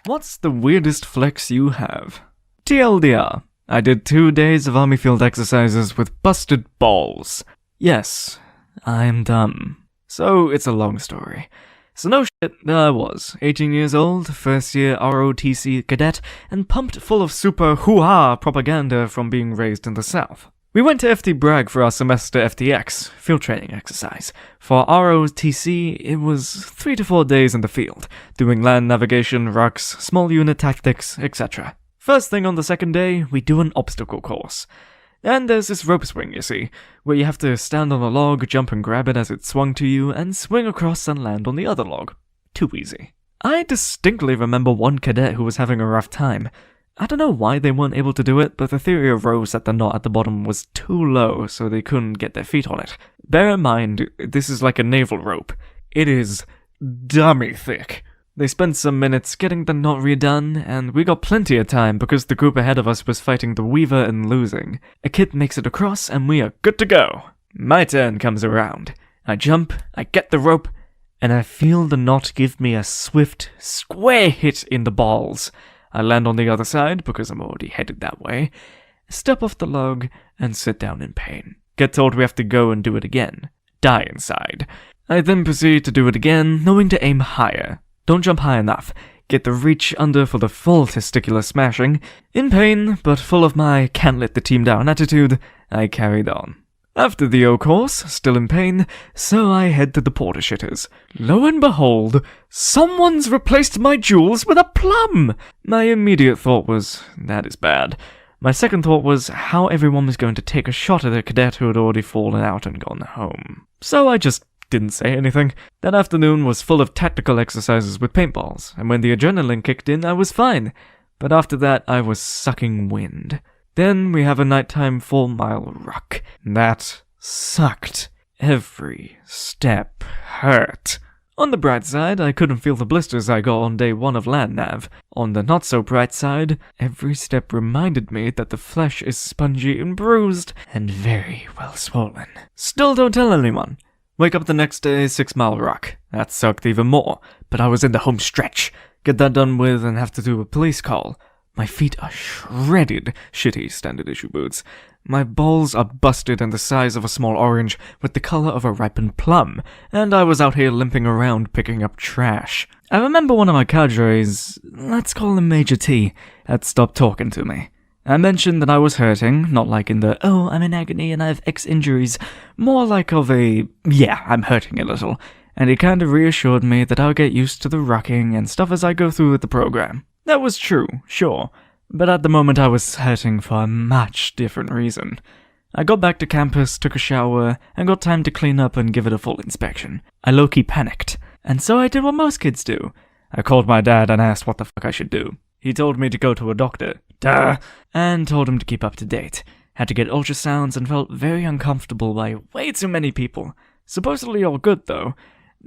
What's the weirdest flex you have? TLDR, I did 2 days of army field exercises with busted balls. Yes, I'm dumb. So it's a long story. So no shit, there I was, 18 years old, first year ROTC cadet, and pumped full of super hoo-ha propaganda from being raised in the South. We went to FT Bragg for our semester FTX, field training exercise. For ROTC, it was 3 to 4 days in the field, doing land navigation, rucks, small unit tactics, etc. First thing on the second day, we do an obstacle course. And there's this rope swing, you see, where you have to stand on a log, jump and grab it as it's swung to you, and swing across and land on the other log. Too easy. I distinctly remember one cadet who was having a rough time. I don't know why they weren't able to do it, but the theory arose that the knot at the bottom was too low, so they couldn't get their feet on it. Bear in mind, this is like a naval rope. It is dummy thick. They spent some minutes getting the knot redone, and we got plenty of time because the group ahead of us was fighting the Weaver and losing. A kid makes it across, and we are good to go. My turn comes around. I jump, I get the rope, and I feel the knot give me a swift, square hit in the balls. I land on the other side, because I'm already headed that way, step off the log, and sit down in pain. Get told we have to go and do it again. Die inside. I then proceed to do it again, knowing to aim higher. Don't jump high enough. Get the reach under for the full testicular smashing. In pain, but full of my can't let the team down attitude, I carried on. After the O course, still in pain, so I head to the porta shitters. Lo and behold, someone's replaced my jewels with a plum! My immediate thought was, that is bad. My second thought was how everyone was going to take a shot at a cadet who had already fallen out and gone home. So I just didn't say anything. That afternoon was full of tactical exercises with paintballs, and when the adrenaline kicked in, I was fine. But after that, I was sucking wind. Then we have a nighttime 4-mile ruck. That sucked. Every step hurt. On the bright side, I couldn't feel the blisters I got on day 1 of land nav. On the not so bright side, every step reminded me that the flesh is spongy and bruised, and very well swollen. Still don't tell anyone. Wake up the next day, 6-mile ruck. That sucked even more, but I was in the home stretch. Get that done with and have to do a police call. My feet are shredded, shitty standard issue boots. My balls are busted and the size of a small orange with the color of a ripened plum, and I was out here limping around picking up trash. I remember one of my cadres, let's call him Major T, had stopped talking to me. I mentioned that I was hurting, not like in the, oh, I'm in agony and I have X injuries, more like of a, yeah, I'm hurting a little, and he kinda reassured me that I'll get used to the rucking and stuff as I go through with the program. That was true, sure, but at the moment I was hurting for a much different reason. I got back to campus, took a shower, and got time to clean up and give it a full inspection. I low-key panicked, and so I did what most kids do. I called my dad and asked what the fuck I should do. He told me to go to a doctor. Duh! And told him to keep up to date. Had to get ultrasounds and felt very uncomfortable by way too many people. Supposedly all good though.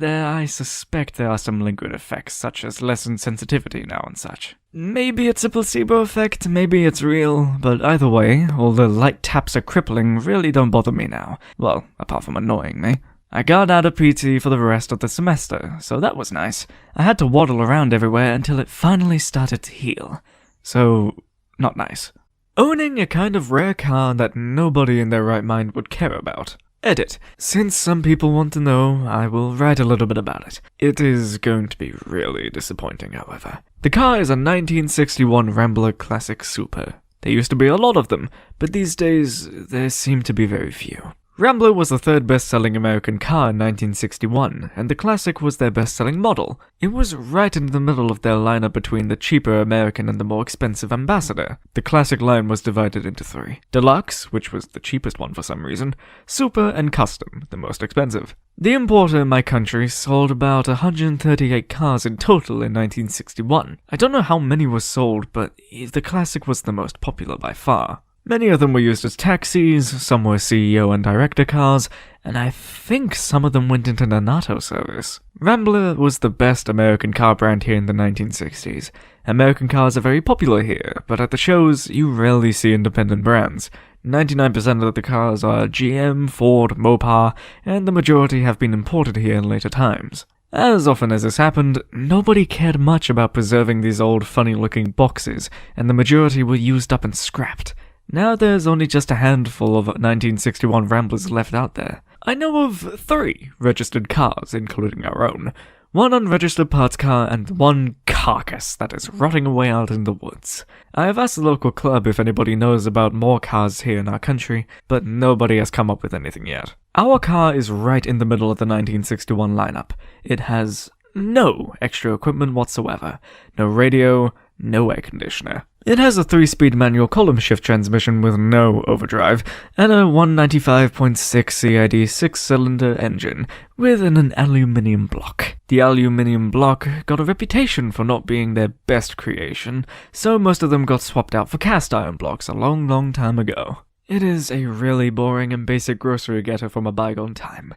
I suspect there are some lingering effects such as lessened sensitivity now and such. Maybe it's a placebo effect, maybe it's real, but either way, all the light taps of crippling really don't bother me now. Well, apart from annoying me. I got out of PT for the rest of the semester, so that was nice. I had to waddle around everywhere until it finally started to heal. So, not nice. Owning a kind of rare car that nobody in their right mind would care about. Edit. Since some people want to know, I will write a little bit about it. It is going to be really disappointing, however. The car is a 1961 Rambler Classic Super. There used to be a lot of them, but these days, there seem to be very few. Rambler was the third best-selling American car in 1961, and the Classic was their best-selling model. It was right in the middle of their lineup between the cheaper American and the more expensive Ambassador. The Classic line was divided into 3. Deluxe, which was the cheapest one for some reason, Super, and Custom, the most expensive. The importer in my country sold about 138 cars in total in 1961. I don't know how many were sold, but the Classic was the most popular by far. Many of them were used as taxis, some were CEO and director cars, and I think some of them went into the NATO service. Rambler was the best American car brand here in the 1960s. American cars are very popular here, but at the shows, you rarely see independent brands. 99% of the cars are GM, Ford, Mopar, and the majority have been imported here in later times. As often as this happened, nobody cared much about preserving these old funny-looking boxes, and the majority were used up and scrapped. Now there's only just a handful of 1961 Ramblers left out there. I know of 3 registered cars, including our own. 1 unregistered parts car and 1 carcass that is rotting away out in the woods. I have asked the local club if anybody knows about more cars here in our country, but nobody has come up with anything yet. Our car is right in the middle of the 1961 lineup. It has no extra equipment whatsoever. No radio, no air conditioner. It has a 3-speed manual column shift transmission with no overdrive, and a 195.6 CID 6-cylinder engine with an aluminium block. The aluminium block got a reputation for not being their best creation, so most of them got swapped out for cast iron blocks a long time ago. It is a really boring and basic grocery getter from a bygone time,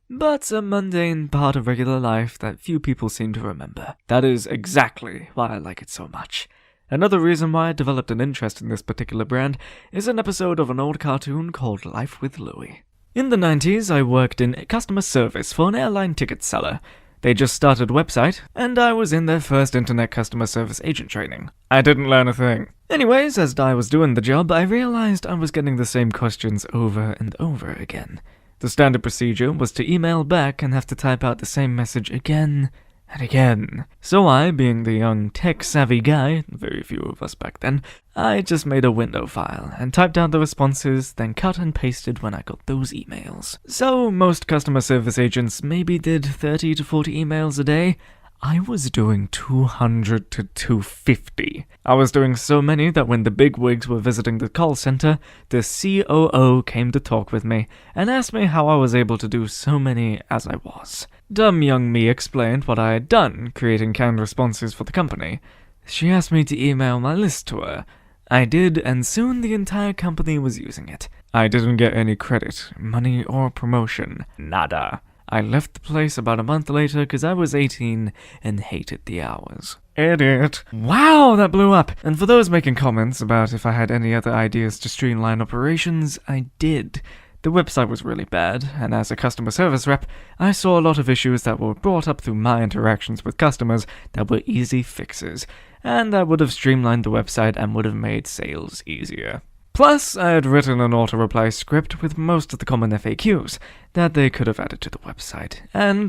but a mundane part of regular life that few people seem to remember. That is exactly why I like it so much. Another reason why I developed an interest in this particular brand is an episode of an old cartoon called Life with Louie. In the 90s, I worked in customer service for an airline ticket seller. They just started a website, and I was in their first internet customer service agent training. I didn't learn a thing. Anyways, as I was doing the job, I realized I was getting the same questions over and over again. The standard procedure was to email back and have to type out the same message again and again. So I, being the young tech-savvy guy, very few of us back then, I just made a window file and typed out the responses, then cut and pasted when I got those emails. So most customer service agents maybe did 30 to 40 emails a day. I was doing 200 to 250. I was doing so many that when the bigwigs were visiting the call center, the COO came to talk with me and asked me how I was able to do so many as I was. Dumb young me explained what I had done, creating canned responses for the company. She asked me to email my list to her. I did, and soon the entire company was using it. I didn't get any credit, money, or promotion. Nada. I left the place about a month later because I was 18 and hated the hours. Idiot. Wow, that blew up. And for those making comments about if I had any other ideas to streamline operations, I did. The website was really bad, and as a customer service rep, I saw a lot of issues that were brought up through my interactions with customers that were easy fixes, and that would have streamlined the website and would have made sales easier. Plus, I had written an auto-reply script with most of the common FAQs that they could have added to the website,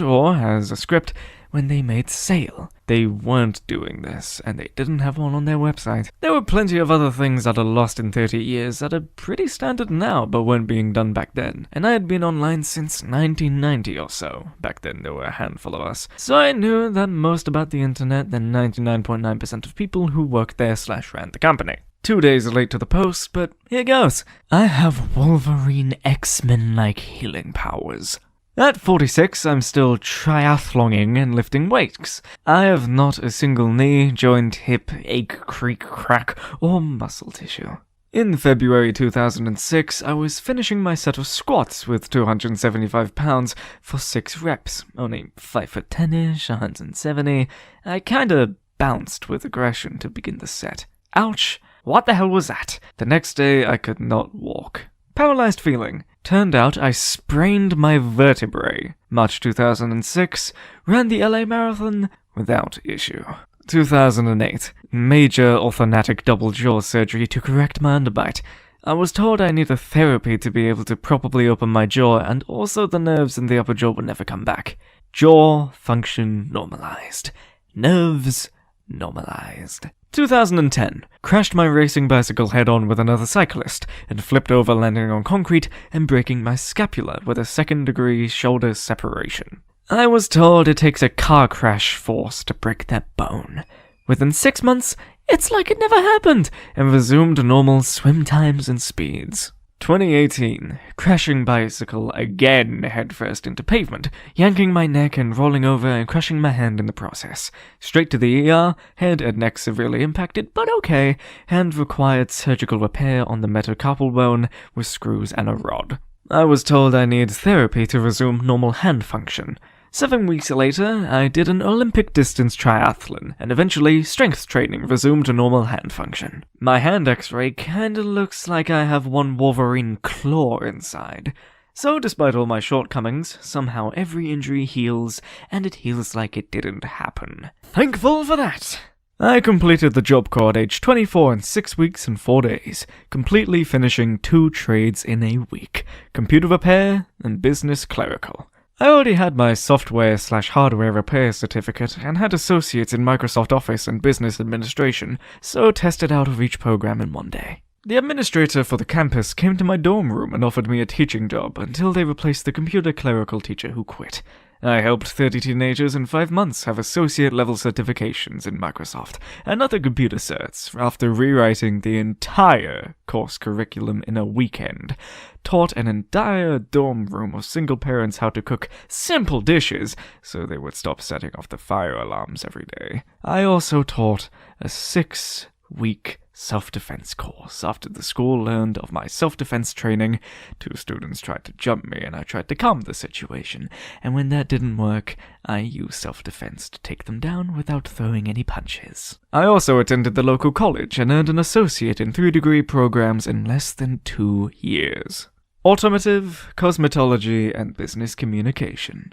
or as a script when they made sale. They weren't doing this, and they didn't have one on their website. There were plenty of other things that are lost in 30 years that are pretty standard now, but weren't being done back then. And I had been online since 1990 or so. Back then there were a handful of us. So I knew that most about the internet than 99.9% of people who worked there / ran the company. 2 days late to the post, but here goes. I have Wolverine X-Men-like healing powers. At 46, I'm still triathloning and lifting weights. I have not a single knee, joint, hip, ache, creak, crack, or muscle tissue. In February 2006, I was finishing my set of squats with 275 pounds for 6 reps, only 5'10"-ish, 170. I kinda bounced with aggression to begin the set. Ouch! What the hell was that? The next day, I could not walk. Paralyzed feeling. Turned out I sprained my vertebrae. March 2006, ran the LA Marathon without issue. 2008, major orthodontic double jaw surgery to correct my underbite. I was told I needed therapy to be able to properly open my jaw, and also the nerves in the upper jaw would never come back. Jaw function normalized. Nerves normalized. 2010, crashed my racing bicycle head-on with another cyclist, and flipped over landing on concrete and breaking my scapula with a 2nd-degree shoulder separation. I was told it takes a car crash force to break that bone. Within 6 months, it's like it never happened, and resumed normal swim times and speeds. 2018, crashing bicycle again headfirst into pavement, yanking my neck and rolling over and crushing my hand in the process. Straight to the ER, head and neck severely impacted, but okay. Hand required surgical repair on the metacarpal bone with screws and a rod. I was told I need therapy to resume normal hand function. 7 weeks later, I did an Olympic distance triathlon, and eventually strength training resumed normal hand function. My hand x-ray kinda looks like I have one Wolverine claw inside. So despite all my shortcomings, somehow every injury heals, and it heals like it didn't happen. Thankful for that! I completed the job corps at age 24 in 6 weeks and 4 days, completely finishing 2 trades in a week, computer repair and business clerical. I already had my software/hardware repair certificate and had associates in Microsoft Office and business administration, so tested out of each program in 1 day. The administrator for the campus came to my dorm room and offered me a teaching job until they replaced the computer clerical teacher who quit. I helped 30 teenagers in 5 months have associate-level certifications in Microsoft and other computer certs after rewriting the entire course curriculum in a weekend. Taught an entire dorm room of single parents how to cook simple dishes so they would stop setting off the fire alarms every day. I also taught a 6-week self-defense course after the school learned of my self-defense training. 2 students tried to jump me and I tried to calm the situation, and when that didn't work, I used self-defense to take them down without throwing any punches. I also attended the local college and earned an associate in 3-degree programs in less than 2 years. Automotive, cosmetology, and business communication.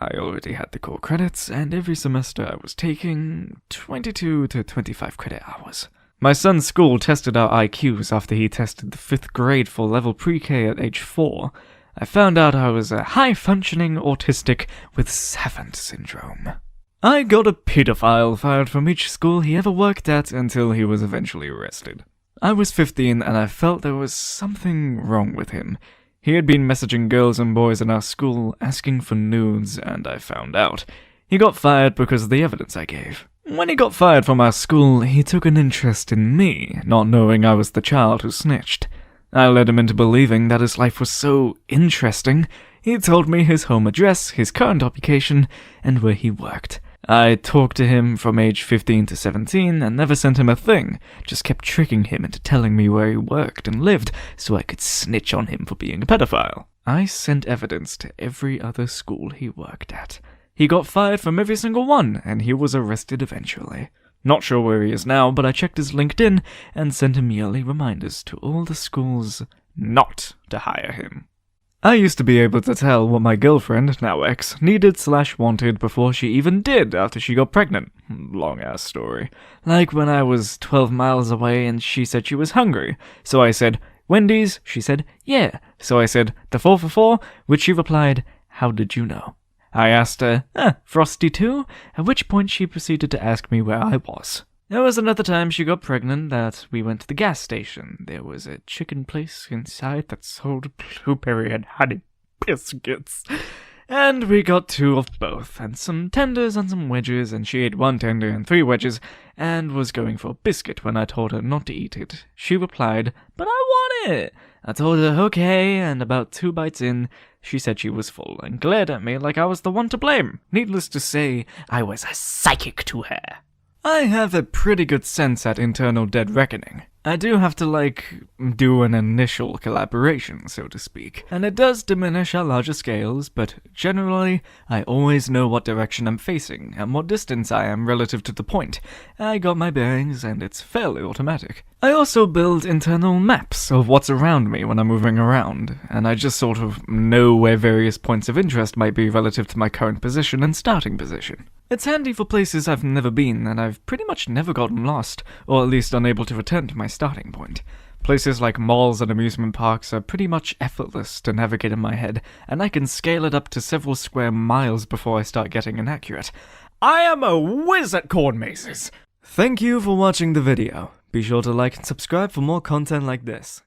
I already had the core credits, and every semester I was taking 22 to 25 credit hours. My son's school tested our IQs after he tested the 5th grade for level pre-K at age 4. I found out I was a high-functioning autistic with Savant syndrome. I got a pedophile fired from each school he ever worked at until he was eventually arrested. I was 15 and I felt there was something wrong with him. He had been messaging girls and boys in our school asking for nudes, and I found out. He got fired because of the evidence I gave. When he got fired from our school, he took an interest in me, not knowing I was the child who snitched. I led him into believing that his life was so interesting. He told me his home address, his current occupation, and where he worked. I talked to him from age 15 to 17 and never sent him a thing, just kept tricking him into telling me where he worked and lived so I could snitch on him for being a pedophile. I sent evidence to every other school he worked at. He got fired from every single one, and he was arrested eventually. Not sure where he is now, but I checked his LinkedIn and sent him yearly reminders to all the schools not to hire him. I used to be able to tell what my girlfriend, now ex, needed/wanted before she even did after she got pregnant. Long-ass story. Like when I was 12 miles away and she said she was hungry. So I said, "Wendy's?" She said, "Yeah." So I said, "The 4 for 4?" Which she replied, "How did you know?" I asked her, "Frosty too?" At which point she proceeded to ask me where I was. There was another time she got pregnant that we went to the gas station. There was a chicken place inside that sold blueberry and honey biscuits. And we got 2 of both, and some tenders and some wedges, and she ate 1 tender and 3 wedges, and was going for a biscuit when I told her not to eat it. She replied, "But I want it!" I told her okay, and about 2 bites in, she said she was full, and glared at me like I was the one to blame. Needless to say, I was a psychic to her. I have a pretty good sense at internal dead reckoning. I do have to, do an initial collaboration, so to speak, and it does diminish at larger scales, but generally, I always know what direction I'm facing, and what distance I am relative to the point. I got my bearings, and it's fairly automatic. I also build internal maps of what's around me when I'm moving around, and I just sort of know where various points of interest might be relative to my current position and starting position. It's handy for places I've never been, and I've pretty much never gotten lost, or at least unable to return to my starting point. Places like malls and amusement parks are pretty much effortless to navigate in my head, and I can scale it up to several square miles before I start getting inaccurate. I am a whiz at corn mazes! Thank you for watching the video. Be sure to like and subscribe for more content like this.